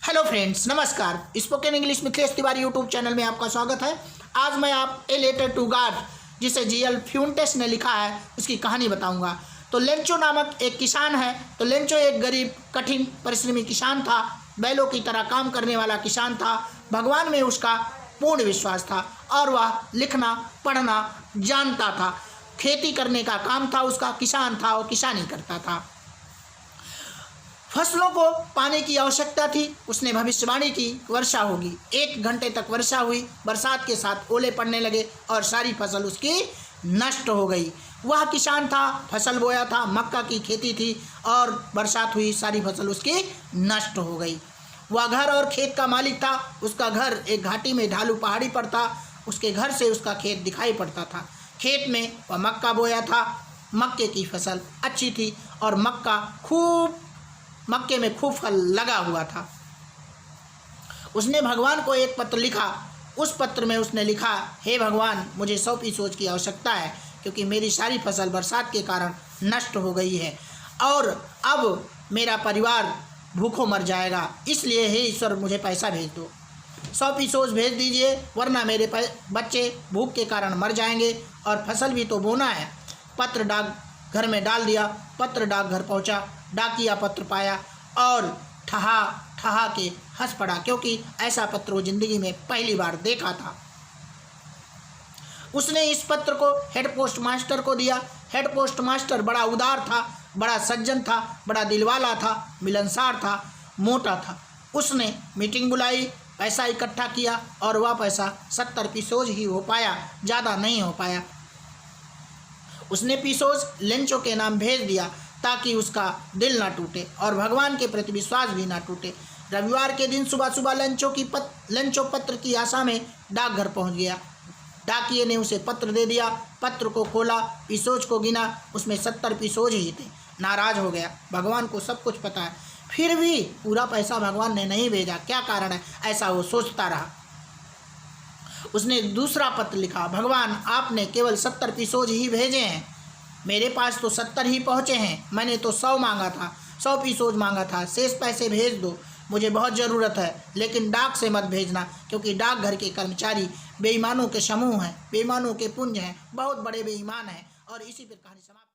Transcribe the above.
Hello friends, नमस्कार। Spoken English में Mithilesh Tiwari YouTube channel में आपका स्वागत है। आज मैं आप ए लेटर टू गॉड जिसे जीएल फ्यूंटेस ने लिखा है उसकी कहानी बताऊंगा। तो लेंचो नामक एक किसान है। तो लेंचो एक गरीब, कठिन, परिश्रमी किसान था। बैलों की तरह काम करने वाला किसान था। भगवान में उसका पूर्ण विश्वास था और वह लिखना पढ़ना जानता था। खेती करने का काम था उसका, किसान था और किसानी करता था। फसलों को पानी की आवश्यकता थी। उसने भविष्यवाणी की वर्षा होगी। 1 घंटे तक वर्षा हुई। बरसात के साथ ओले पड़ने लगे और सारी फसल उसकी नष्ट हो गई। वह किसान था, फसल बोया था, मक्का की खेती थी और बरसात हुई, सारी फसल उसकी नष्ट हो गई। वह घर और खेत का मालिक था। उसका घर एक घाटी में ढालू पहाड़ी पर था। उसके घर से उसका खेत दिखाई पड़ता था। खेत में वह मक्का बोया था। मक्के की फसल अच्छी थी और मक्के में खूब फल लगा हुआ था। उसने भगवान को एक पत्र लिखा। उस पत्र में उसने लिखा, हे भगवान, मुझे 100 पीसोज की आवश्यकता है क्योंकि मेरी सारी फसल बरसात के कारण नष्ट हो गई है और अब मेरा परिवार भूखों मर जाएगा। इसलिए हे ईश्वर, मुझे पैसा भेज दो। 100 पीसोज भेज दीजिए, वरना मेरे बच्चे भूख के कारण मर जाएंगे और फसल भी तो बोना है। पत्र डाक घर में डाल दिया। पत्र डाक घर पहुंचा। डाकिया पत्र पाया और ठहा ठहा के हंस पड़ा क्योंकि ऐसा पत्र वो जिंदगी में पहली बार देखा था। उसने इस पत्र को हेड पोस्ट मास्टर को दिया। हेड पोस्ट मास्टर बड़ा उदार था, बड़ा सज्जन था, बड़ा दिलवाला था, मिलनसार था, मोटा था। उसने मीटिंग बुलाई, पैसा इकट्ठा किया और वह पैसा 70 पीसोज ही हो पाया, ज़्यादा नहीं हो पाया। उसने पीसोज लेंचो के नाम भेज दिया ताकि उसका दिल ना टूटे और भगवान के प्रति विश्वास भी ना टूटे। रविवार के दिन सुबह सुबह लेंचो पत्र की आशा में डाकघर पहुंच गया। डाकिये ने उसे पत्र दे दिया। पत्र को खोला, पीसोज को गिना, उसमें 70 पीसोज ही थे। नाराज हो गया। भगवान को सब कुछ पता है, फिर भी पूरा पैसा भगवान ने नहीं भेजा। क्या कारण है, ऐसा वो सोचता रहा। उसने दूसरा पत्र लिखा, भगवान, आपने केवल 70 पीसोज ही भेजे हैं, मेरे पास तो 70 ही पहुँचे हैं। मैंने तो 100 मांगा था, 100 पीसोज मांगा था। शेष पैसे भेज दो, मुझे बहुत ज़रूरत है, लेकिन डाक से मत भेजना क्योंकि डाकघर के कर्मचारी बेईमानों के समूह हैं, बेईमानों के पुंज हैं, बहुत बड़े बेईमान हैं। और इसी पर कहानी समाप्त।